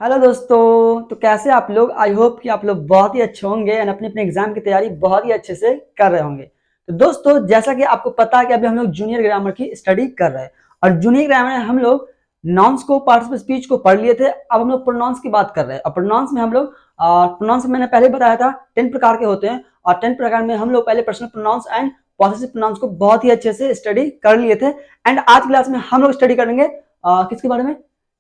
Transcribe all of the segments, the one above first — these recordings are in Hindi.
हेलो दोस्तों। तो कैसे आप लोग? आई होप कि आप लोग बहुत ही अच्छे होंगे एंड अपने अपने एग्जाम की तैयारी बहुत ही अच्छे से कर रहे होंगे। तो दोस्तों, जैसा कि आपको पता है कि अभी हम लोग जूनियर ग्रामर की स्टडी कर रहे हैं और जूनियर ग्रामर में हम लोग नाउन्स को, पार्ट्स ऑफ स्पीच को पढ़ लिए थे। अब हम लोग प्रोनाउंस की बात कर रहे हैं और प्रोनाउंस में हम लोग प्रोनाउंस मैंने पहले बताया था 10 प्रकार के होते हैं और 10 प्रकार में हम लोग पहले personal pronouns and possessive pronouns को बहुत ही अच्छे से स्टडी कर लिए थे। एंड आज क्लास में हम लोग स्टडी करेंगे किसके बारे में?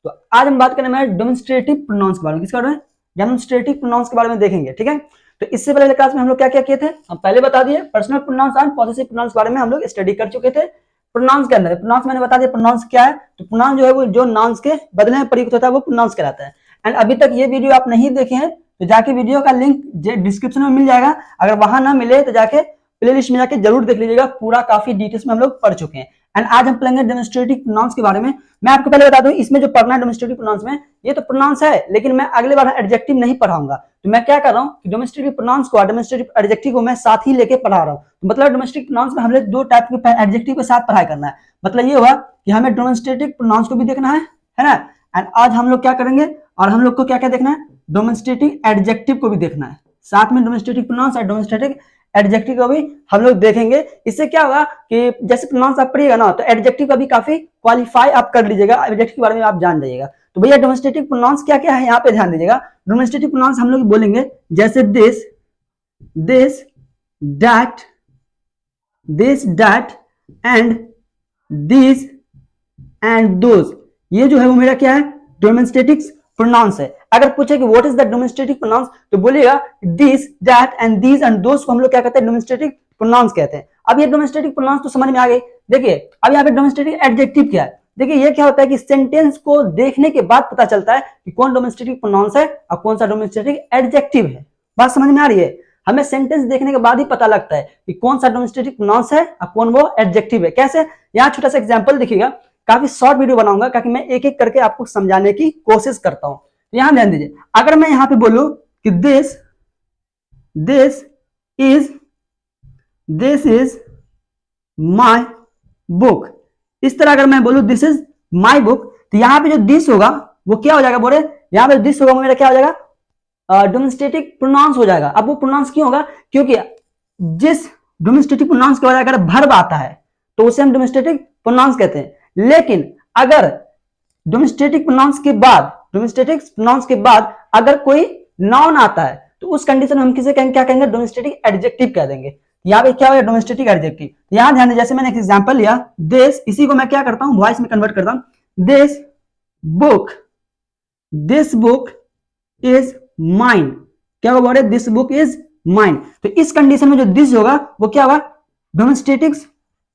तो आज हम बात करें डेमोन्स्ट्रेटिव प्रोनाउंस के बारे में। किसके बारे में? डेमोन्स्ट्रेटिव प्रोनाउंस के बारे में देखेंगे। ठीक है, तो इससे पहले क्लास में हम लोग क्या क्या किए थे? हम पहले बता दिए personal pronouns and possessive pronouns के बारे में हम लोग स्टडी कर चुके थे। प्रोनाउंस के अंदर प्रोनाउंस मैंने बता दिया प्रोनाउंस क्या है। तो प्रोनाउंस जो है वो जो नाउन्स के बदले में प्रयुक्त होता है वो प्रोनाउंस कहलाता है। एंड अभी तक ये वीडियो आप नहीं देखे हैं तो जाके वीडियो का लिंक डिस्क्रिप्शन में मिल जाएगा। अगर वहां ना मिले तो जाके प्लेलिस्ट में जाके जरूर देख लीजिएगा, पूरा काफी डिटेल्स में हम लोग पढ़ चुके हैं। एंड आज हम पढ़ेंगे डेमोन्स्ट्रेटिव प्रोनाउंस के बारे में। मैं आपको पहले बता दूं, इसमें जो पढ़ना है डेमोन्स्ट्रेटिव प्रोनाउंस में, ये तो प्रोनाउंस है लेकिन मैं अगले बार एडजेक्टिव नहीं पढ़ाऊंगा। तो मैं क्या कर रहा हूं कि डेमोन्स्ट्रेटिव प्रोनाउंस को और डेमोन्स्ट्रेटिव एडजेक्टिव को मैं साथ ही लेके पढ़ा रहा हूं। तो मतलब डेमोन्स्ट्रेटिव प्रोनाउंस में हमें दो टाइप के एडजेक्टिव के साथ पढ़ाई करना है। मतलब ये हुआ कि हमें डेमोन्स्ट्रेटिव प्रोनाउंस को भी देखना है ना। एंड आज हम लोग क्या करेंगे और हम लोग को क्या क्या देखना है? डेमोन्स्ट्रेटिव एडजेक्टिव को भी देखना है। साथ में डेमोन्स्ट्रेटिव प्रोनाउंस और डेमोन्स्ट्रेटिव एडजेक्टिव को भी हम लोग देखेंगे। इससे क्या होगा कि जैसे प्रोनाउंस आप पढ़िएगा ना तो एडजेक्टिव का भी काफी क्वालिफाई आप कर लीजिएगा, एडजेक्टिव के बारे में आप जान जाइएगा। तो भैया डेमोन्स्ट्रेटिव प्रोनाउंस क्या क्या है यहाँ पे ध्यान दीजिएगा। डेमोन्स्ट्रेटिव प्रोनाउंस हम लोग बोलेंगे जैसे this, this, that, this, that and this and those. ये जो है वो मेरा क्या है? डेमोन्स्ट्रेटिव प्रोनाउंस है। अगर पूछे कि what is the demonstrative pronouns तो बोलिएगा this, that and these and those को हम लोग क्या कहते हैं? डेमोन्स्ट्रेटिव प्रोनाउंस कहते हैं। अब ये डेमोन्स्ट्रेटिव प्रोनाउंस तो समझ में आ गई। देखिए अब यहाँ पे डेमोन्स्ट्रेटिव एडजेक्टिव क्या है। देखिए ये क्या होता है कि सेंटेंस को देखने के बाद पता चलता है कि कौन डेमोन्स्ट्रेटिव प्रोनाउंस है और कौन सा डेमोन्स्ट्रेटिव एडजेक्टिव है। बात समझ में आ रही है? हमें सेंटेंस देखने के बाद ही पता लगता है कि कौन सा डेमोन्स्ट्रेटिव प्रोनाउंस है और कौन वो एडजेक्टिव है। कैसे? यहाँ छोटा सा एग्जांपल देखिएगा, काफी शॉर्ट वीडियो बनाऊंगा क्योंकि मैं एक एक करके आपको समझाने की कोशिश करता हूं। तो यहां ध्यान दीजिए, अगर मैं यहां पे बोलूं कि दिस इज माय बुक, इस तरह अगर मैं बोलूं दिस इज माय बुक, तो यहां पे जो दिस होगा वो क्या हो जाएगा? बोले यहां पे दिस होगा वो मेरा क्या हो जाएगा? डेमोन्स्ट्रेटिव प्रोनाउंस हो जाएगा। अब वो प्रोनाउंस क्यों होगा? क्योंकि जिस डेमोन्स्ट्रेटिव प्रोनाउंस के बाद अगर वर्ब आता है तो उसे हम डेमोन्स्ट्रेटिव प्रोनाउंस कहते हैं। लेकिन अगर डेमोन्स्ट्रेटिव प्रोनाउंस के बाद अगर कोई नाउन आता है तो उस कंडीशन में हम किसे कहेंगे? क्या कहेंगे? डेमोन्स्ट्रेटिव एडजेक्टिव कह देंगे। यहाँ पे क्या हो गया? Demonstrative adjective. यहाँ ध्यान दीजिए, जैसे मैंने एक एग्जांपल लिया दिस, इसी को मैं क्या करता हूँ वॉइस में कन्वर्ट करता हूँ। This book is mine. क्या होगा? बोले दिस बुक इज माइन। तो इस कंडीशन में जो दिस होगा वो क्या होगा? डेमोन्स्ट्रेटिव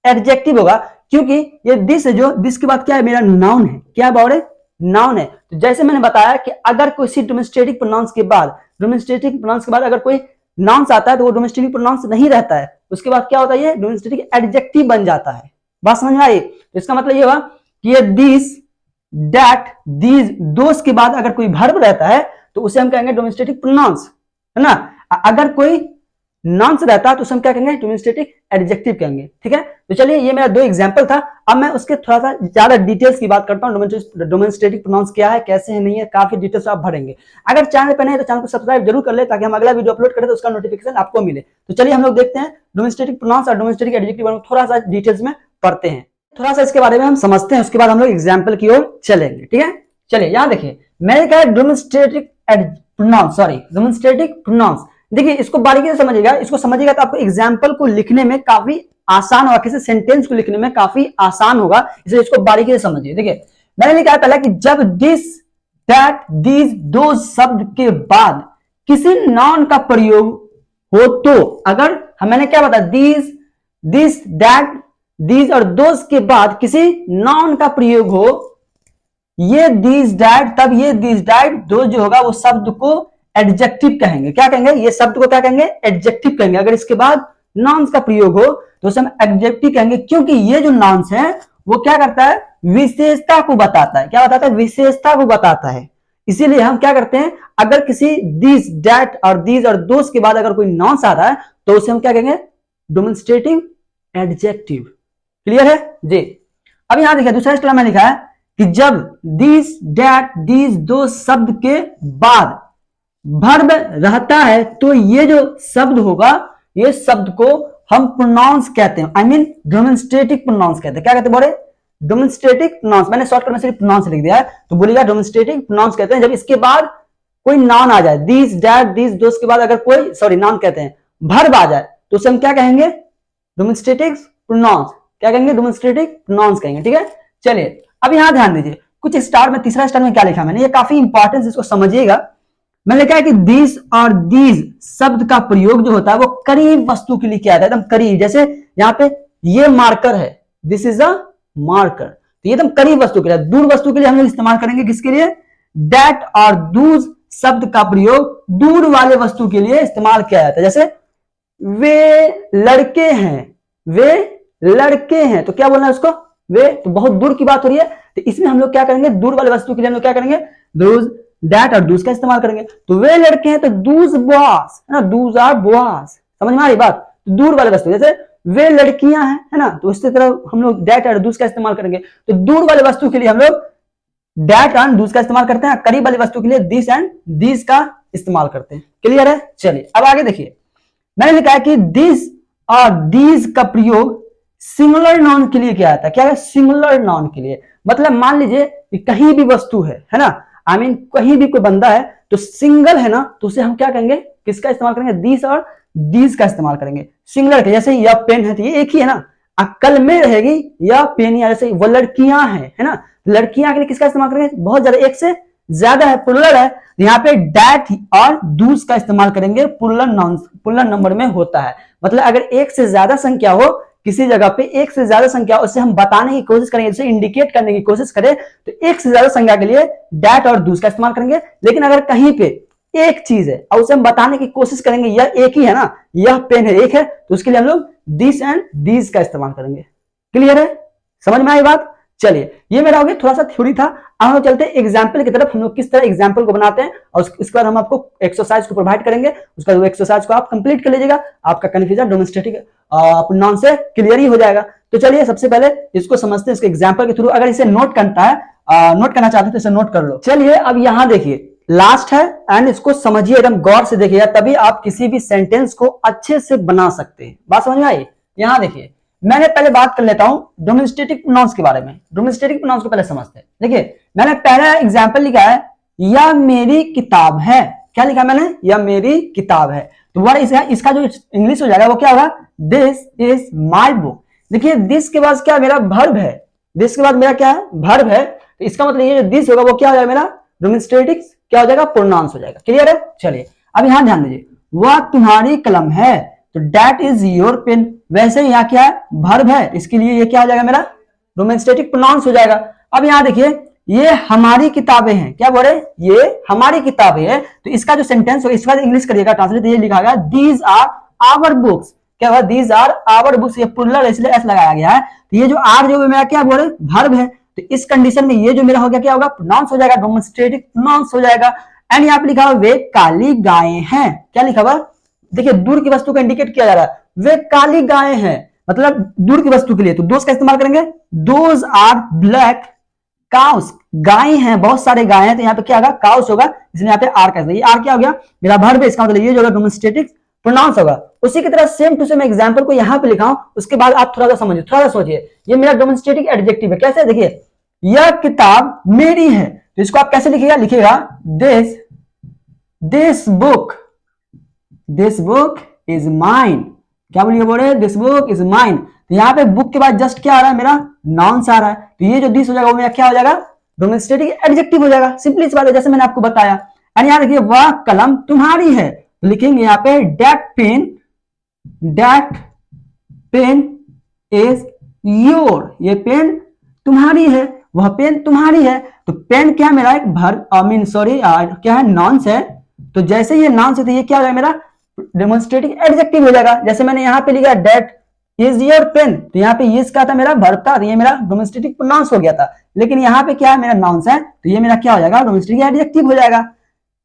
एडजेक्टिव होगा, क्योंकि ये दिस है, जो दिस के बाद क्या है? मेरा नाउन है। क्या है बाउरे? नाउन है। तो जैसे मैंने बताया कि अगर कोई डेमोन्स्ट्रेटिव प्रोनाउंस के बाद अगर कोई नाउंस आता है तो वो डेमोन्स्ट्रेटिव प्रोनाउंस नहीं रहता है, उसके बाद क्या होता है? ये डेमोन्स्ट्रेटिव एडजेक्टिव बन जाता है। बात समझ में आई? तो इसका मतलब ये हुआ कि ये दिस, दैट, दीज, दोस के बाद अगर कोई वर्ब रहता है तो उसे हम कहेंगे डेमोन्स्ट्रेटिव प्रोनाउंस, है ना। अगर कोई नाउंस रहता है तो उसे हम क्या कहेंगे? डेमोन्स्ट्रेटिव एडजेक्टिव कहेंगे। ठीक है, तो चलिए ये मेरा दो एग्जांपल था। अब मैं उसके थोड़ा सा ज्यादा डिटेल्स की बात करता हूँ। डेमोन्स्ट्रेटिव प्रोनाउंस क्या है, कैसे है, नहीं है, काफी डिटेल्स आप भरेंगे। अगर चैनल पर नहीं है तो चैनल को सब्सक्राइब जरूर कर ले ताकि हम अगला वीडियो अपलोड करें तो उसका नोटिफिकेशन आपको मिले। तो चलिए हम लोग देखते हैं डेमोन्स्ट्रेटिव प्रोनाउंस और डेमोन्स्ट्रेटिव एडजेक्टिव बारे में थोड़ा सा डिटेल्स में पढ़ते हैं, थोड़ा सा इसके बारे में हम समझते हैं, उसके बाद हम लोग एग्जाम्पल की ओर चलेंगे। ठीक है, चलिए यहाँ देखिए, मैंने कहा डेमोन्स्ट्रेटिव प्रोनाउंस। देखिए इसको बारीकी से समझिएगा, इसको समझिएगा तो आपको एग्जाम्पल को लिखने में काफी आसान होगा, किसी सेंटेंस को लिखने में काफी आसान होगा, इसलिए इसको बारीकी से समझिए। देखिए मैंने लिखा पहला कि जब दिस, दैट, दीज, दो शब्द के बाद किसी नाउन का प्रयोग हो तो, अगर मैंने क्या बताया? दिस, दैट, दीज और दोस के बाद किसी नाउन का प्रयोग हो, ये दिस, दैट, तब ये दिस, दैट, दो जो होगा वो शब्द को एडजेक्टिव कहेंगे। क्या कहेंगे? ये शब्द को क्या कहेंगे? एडजेक्टिव कहेंगे। अगर इसके बाद नाउन्स का प्रयोग हो तो उसे हम एडजेक्टिव कहेंगे, क्योंकि ये जो नाउन्स है वो क्या करता है? विशेषता को बताता है। क्या बताता है? विशेषता को बताता है। इसीलिए हम क्या करते हैं? अगर किसी दिस, दैट और दीज और दोस के बाद अगर कोई नाउन्स आ रहा है तो उसे हम क्या कहेंगे? Demonstrative adjective. क्लियर है जी? अब यहां देखिए दूसरा स्टेप में लिखा है कि जब दिस, डैट, दिस दो शब्द के बाद वर्ब रहता है तो ये जो शब्द होगा, ये शब्द को हम प्रोनाउंस कहते हैं, आई मीन डेमोन्स्ट्रेटिव प्रोनाउंस कहते हैं। क्या कहते हैं बोले? Demonstrative pronounce. मैंने शॉर्टकट में सिर्फ प्रोनाउंस लिख दिया है, तो बोलिएगा डेमोन्स्ट्रेटिव प्रोनाउंस कहते हैं जब इसके बाद कोई नाउन आ जाए, दिस, डैट, दिस दो के बाद अगर कोई, सॉरी नाउन कहते हैं, वर्ब आ जाए तो उसे हम क्या कहेंगे? Demonstrative pronouns. क्या कहेंगे? डेमोन्स्ट्रेटिव प्रोनाउंस कहेंगे। ठीक है, चलिए अब यहां ध्यान दीजिए, कुछ स्टार में, तीसरा स्टार में क्या लिखा मैंने, ये काफी इंपॉर्टेंट, इसको समझिएगा। मैंने कहा कि दिस और दीज शब्द का प्रयोग जो होता है वो करीब वस्तु के लिए किया जाता है, एकदम करीब। जैसे यहाँ पे ये मार्कर है, दिस इज अ मार्कर, तो ये एकदम करीब वस्तु के लिए। दूर वस्तु के लिए हम लोग इस्तेमाल करेंगे किसके लिए? दैट और दूज शब्द का प्रयोग दूर वाले वस्तु के लिए इस्तेमाल किया जाता है। जैसे वे लड़के हैं, वे लड़के हैं, तो क्या बोलना है उसको? वे, तो बहुत दूर की बात हो रही है, तो इसमें हम लोग क्या करेंगे? दूर वाले वस्तु के लिए हम लोग क्या करेंगे? दूज, दैट और दूज का इस्तेमाल करेंगे। तो वे लड़के हैं तो दूज बॉयज, है ना, दूज आर बॉयज। समझ में आ रही बात? तो दूर वाले वस्तु, जैसे वे लड़कियां हैं, है ना, तो इसी तरह हम लोग दैट और दूज का इस्तेमाल करेंगे। तो दूर वाले वस्तु के लिए हम लोग दैट एंड दूज का इस्तेमाल करते हैं, करीब वाली वस्तु के लिए दिस एंड दिस का इस्तेमाल करते हैं। क्लियर है? चलिए अब आगे देखिए, मैंने लिखा है कि दिस और दीज का प्रयोग सिंगुलर नाउन के लिए किया जाता है। क्या है? सिंगुलर नाउन के लिए। मतलब मान लीजिए कि कहीं भी वस्तु है ना, आई मीन कहीं भी कोई बंदा है तो सिंगल है ना, तो उसे हम क्या करेंगे? किसका इस्तेमाल करेंगे? दिस और दीज का इस्तेमाल करेंगे सिंगुलर के। जैसे यह पेन है तो ये एक ही है ना, कल में रहेगी यह पेन, या जैसे वो लड़कियां हैं, है ना, लड़कियां के लिए किसका इस्तेमाल करेंगे? बहुत ज्यादा, एक से ज्यादा है, प्लुरल है, यहाँ पे डैट और दूज का इस्तेमाल करेंगे, प्लुरल नाउन, प्लुरल नंबर में होता है। मतलब अगर एक से ज्यादा संख्या हो किसी जगह पे, एक से ज्यादा संख्या, उससे हम बताने की कोशिश करेंगे, उसे इंडिकेट करने की कोशिश करें, तो एक से ज्यादा संख्या के लिए डैट और दूज का इस्तेमाल करेंगे। लेकिन अगर कहीं पे एक चीज है और उसे हम बताने की कोशिश करेंगे यह एक ही है ना, यह पेन है, एक है, तो उसके लिए हम लोग दिस एंड दीज का इस्तेमाल करेंगे। क्लियर है? समझ में आई बात? चलिए ये मेरा हो गया, थोड़ा सा थ्योरी था। अब हम चलते हैं एग्जाम्पल की तरफ, हम लोग किस तरह एग्जाम्पल को बनाते हैं, और उसके बाद हम आपको एक्सरसाइज को प्रोवाइड करेंगे। उसका वो एक्सरसाइज को आप कंप्लीट कर लीजिएगा, आपका कन्फ्यूजन डेमोन्स्ट्रेटिव प्रोनाउन से क्लियर ही हो जाएगा। तो चलिए सबसे पहले इसको समझते हैं, इसके एग्जाम्पल के थ्रू। अगर इसे नोट करता है, नोट करना चाहते हैं तो इसे नोट कर लो। चलिए अब यहाँ देखिए, लास्ट है एंड इसको समझिए, एकदम गौर से देखिए, तभी आप किसी भी सेंटेंस को अच्छे से बना सकते हैं। बात समझ में आई? यहाँ देखिए, मैंने पहले बात कर लेता हूं डेमोन्स्ट्रेटिव प्रोनाउंस के बारे में। डेमोन्स्ट्रेटिव प्रोनाउंस को पहले समझते हैं। देखिए मैंने पहला एग्जांपल लिखा है, यह मेरी किताब है। क्या लिखा मैंने? यह मेरी किताब है। तो वर्ड इसका जो इंग्लिश हो जाएगा वो क्या होगा? This is my book. देखिए दिस के बाद क्या मेरा वर्ब है, दिस के बाद मेरा क्या है? वर्ब है। तो इसका मतलब ये जो दिस होगा वो क्या हो जाएगा? मेरा डेमोन्स्ट्रेटिव क्या हो जाएगा? प्रोनाउंस हो जाएगा। क्लियर है? चलिए अब यहां ध्यान दीजिए, वह तुम्हारी कलम है, तो दैट इज योर पेन। वैसे ही यहाँ क्या है? वर्ब है, इसके लिए ये क्या हो जाएगा? मेरा डेमोन्स्ट्रेटिव प्रोनाउंस हो जाएगा। अब यहाँ देखिए, ये हमारी किताबें हैं। क्या बोले? ये हमारी किताबें हैं। तो इसका जो सेंटेंस होगा, इसका इंग्लिश करिएगा ट्रांसलेट, ये लिखा गया दीज आर आवर बुक्स। क्या होगा? These are our books. ये प्लुरल इसलिए एस लगाया गया है। तो ये जो आर जो मेरा क्या बोले? वर्ब है। तो इस कंडीशन में ये जो मेरा हो गया क्या होगा? प्रोनाउंस हो जाएगा, डेमोन्स्ट्रेटिव प्रोनाउंस हो जाएगा। एंड यहाँ पे लिखा हुआ वे काली गायें हैं। क्या लिखा हुआ? देखिए दूर की वस्तु को इंडिकेट किया जा रहा है, वे काली गायें हैं, मतलब दूर की वस्तु के लिए। तो दोज का इस्तेमाल करेंगे, दोज आर ब्लैक काउस। गाय हैं, बहुत सारे गाय हैं, तो यहाँ पे क्या होगा? काउस होगा, इसलिए यहाँ पे आर का। ये आर क्या हो गया? मेरा वर्ब है, इसका मतलब ये जो डेमोन्स्ट्रेटिव प्रोनाउंस होगा। उसी की तरह सेम टू सेम एग्जांपल को यहाँ पे लिखा हूं, उसके बाद आप थोड़ा सा समझिए, थोड़ा सा सोचिए। ये मेरा डेमोन्स्ट्रेटिव एडजेक्टिव है। कैसे? देखिए, यह किताब मेरी है, तो इसको आप कैसे लिखिएगा? लिखिएगा दिस बुक इज माइन। क्या बोलिए? बोले दिस बुक इज माइन। तो यहाँ पे बुक के बाद जस्ट क्या आ रहा है? मेरा नाउन आ रहा है। तो ये जो दिस हो जाएगा वो मेरा क्या हो जाएगा? डेमोन्स्ट्रेटिव एडजेक्टिव हो जाएगा। सिंपली इस बात है, जैसे मैंने आपको बताया। एंड यहाँ देखिए, वह कलम तुम्हारी है, तो लिखेंगे यहाँ पे दैट पेन इज योर। ये पेन तुम्हारी है, वह पेन तुम्हारी है। तो पेन क्या मेरा? एक वर्ब, क्या है? नाउन है। तो जैसे ये नाउन है तो ये क्या हो जाएगा? मेरा डेमोन्स्ट्रेटिव एडजेक्टिव हो जाएगा। जैसे मैंने यहाँ पे लिखा दैट इज योर पेन, तो यहाँ पे इज का था मेरा वर्ब था, ये मेरा डेमोन्स्ट्रेटिव प्रोनाउंस हो गया था। लेकिन यहाँ पे क्या है? मेरा नाउन है, तो ये मेरा क्या हो जाएगा? डेमोन्स्ट्रेटिव एडजेक्टिव हो जाएगा।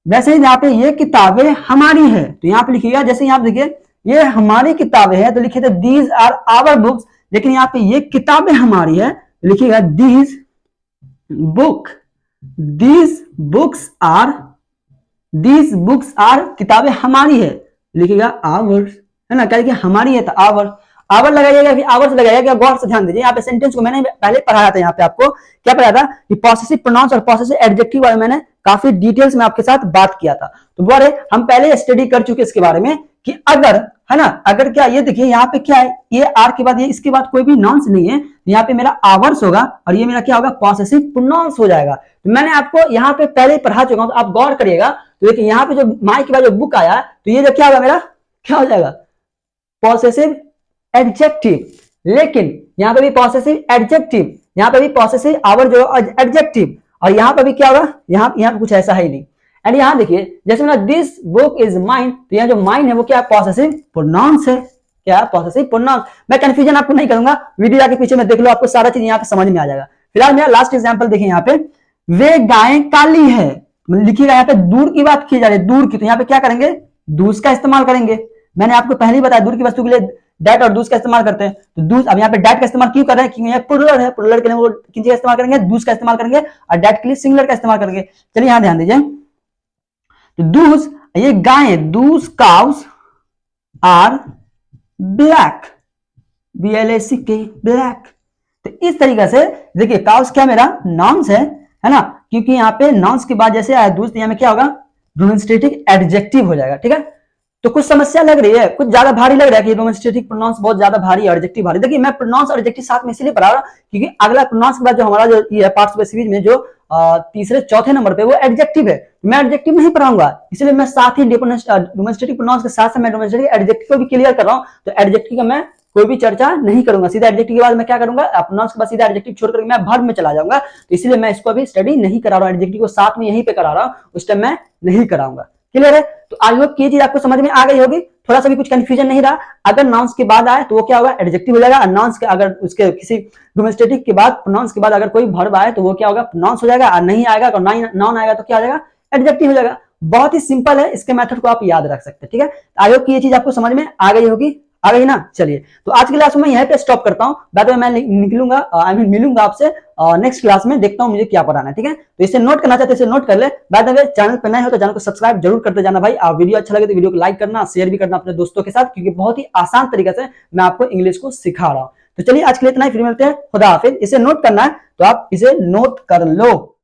वैसे ही यहाँ पे ये किताबें हमारी है, तो यहाँ पे लिखिएगा, जैसे यहाँ पे देखिए ये हमारी किताबें हैं, तो लिखिए दीज आर आवर बुक्स। लेकिन यहाँ पे ये किताबें हमारी है, तो लिखिएगा book, these books are, these books are, किताबें हमारी है, लिखिएगा आवर्स, है ना, क्या लिखिए हमारी है तो आवर, आवर लगाइएगा फिर आवर्स लगाइएगा। क्या गौर से ध्यान दीजिए, यहाँ पे सेंटेंस को मैंने पहले पढ़ाया था, यहाँ पे आपको क्या पढ़ाया था कि पॉसेसिव प्रोनाउंस और पॉसेसिव एडजेक्टिव वाले मैंने काफी डिटेल्स में आपके साथ बात किया था। तो बोले हम पहले स्टडी कर चुके इसके बारे में कि अगर, है ना, अगर क्या, ये देखिए यहाँ पे क्या है, ये आर के बाद, ये इसके बाद कोई भी नॉन्स नहीं है, यहाँ पे मेरा आवर्स होगा और ये मेरा क्या होगा, पॉसेसिव प्रोनाउंस हो जाएगा। तो मैंने आपको यहाँ पे पहले ही पढ़ा चुका हूं, तो आप गौर करिएगा। तो देखिए यहाँ पे जो माई के बाद जो बुक आया, तो ये जो क्या होगा मेरा, क्या हो जाएगा, पॉसेसिव एडजेक्टिव। लेकिन यहाँ पे भी पॉसेसिव एडजेक्टिव, यहाँ पे भी पॉसेसिव आवर जो एडजेक्टिव, और यहाँ पे भी क्या होगा, यहाँ पे कुछ ऐसा है ही नहीं। एंड यहाँ देखिए जैसे मेरा दिस बुक इज माइन, तो यहाँ जो माइन है वो क्या है, पॉसेसिव प्रोनाउंस है, क्या है, पॉसेसिव प्रोनाउंस। मैं कंफ्यूजन आपको नहीं करूंगा, वीडियो आके पीछे में देख लो, आपको सारा चीज यहाँ पे समझ में आ जाएगा। फिलहाल मेरा लास्ट एग्जाम्पल देखिए, यहाँ पे वे गायें काली है, लिखिएगा यहाँ पे दूर की बात की जा रही है, दूर की, तो यहाँ पे क्या करेंगे, दूस का इस्तेमाल करेंगे। मैंने आपको पहले ही बताया दूर की वस्तु के लिए डैट और दूस का इस्तेमाल करते हैं। तो दूस, अब यहाँ पे डैट का इस्तेमाल क्यों कर रहे हैं, क्योंकि यहाँ प्लुरल है, प्लुरल के लिए वो किन चीज का इस्तेमाल करेंगे, दूस का इस्तेमाल करेंगे, और डैट के लिए सिंगुलर का इस्तेमाल करेंगे। चलिए यहाँ ध्यान दीजिए, तो दूस, ये गायें, these cows are black, BLACK, black. तो इस तरीके से देखिए काउस क्या मेरा नाउंस है ना, क्योंकि यहाँ पे नाउंस के बाद जैसे आया दूस, यहाँ में क्या होगा, डोमेस्टिक एडजेक्टिव हो जाएगा। ठीक है, तो कुछ समस्या लग रही है, कुछ ज्यादा भारी लग रहा है कि डोमेस्टिक प्रोनाउंस बहुत ज्यादा भारी है, एडजेक्टिव भारी। देखिए मैं प्रोनाउंस और एडजेक्टिव साथ में इसलिए पढ़ा रहा हूं क्योंकि अगला प्रोनाउंस के बाद जो हमारा जो ये है पार्ट्स ऑफ सीरीज में जो तीसरे चौथे नंबर पे वो एडजेक्टिव है, मैं एडजेक्टिव नहीं पढ़ाऊंगा, इसलिए मैं साथ ही डोमेस्टिक प्रोनाउंस के साथ मैं डोमेस्टिक एडजेक्टिव को भी क्लियर कर रहा हूं। तो एडजेक्टिव का मैं कोई भी चर्चा नहीं करूंगा, सीधा एडजेक्टिव के बाद मैं क्या करूंगा, प्रोनाउंस के बाद सीधा एडजेक्टिव छोड़कर मैं वर्ब में चला जाऊंगा। तो इसलिए मैं इसको अभी स्टडी नहीं करा रहा हूं, एडजेक्टिव को साथ में यहीं पे करा रहा हूं, उस टाइम मैं नहीं कराऊंगा। क्लियर है, तो आई होप ये चीज आपको समझ में आ गई होगी, थोड़ा सा भी कुछ कंफ्यूजन नहीं रहा। अगर नाउंस के बाद आए तो वो क्या होगा, एडजेक्टिव हो जाएगा, और नाउंस के अगर उसके किसी डोमेस्टिक के बाद, प्रोनाउंस के बाद अगर कोई वर्ब आए तो वो क्या होगा, प्रोनाउंस हो जाएगा, और नहीं आएगा तो नाउन आएगा तो क्या हो जाएगा, एडजेक्टिव हो जाएगा। बहुत ही सिंपल है, इसके मेथड को आप याद रख सकते हैं। ठीक है, आई होप ये चीज आपको समझ में आ गई होगी, आ गई ना। चलिए, तो आज की क्लास में यहीं पे स्टॉप करता हूं, बाद में मैं निकलूंगा, मिलूंगा आपसे नेक्स्ट क्लास में, देखता हूं मुझे क्या पढ़ाना है। ठीक है, तो इसे नोट करना चाहते हैं, इसे नोट कर ले। बाद में चैनल पर नए हो तो चैनल को सब्सक्राइब जरूर करते जाना भाई, और वीडियो अच्छा लगे तो वीडियो को लाइक करना, शेयर भी करना अपने दोस्तों के साथ, क्योंकि बहुत ही आसान तरीके से मैं आपको इंग्लिश को सिखा रहा हूं। तो चलिए आज के लिए इतना ही, फिर मिलते हैं, खुदा हाफिज। इसे नोट करना है तो आप इसे नोट कर लो।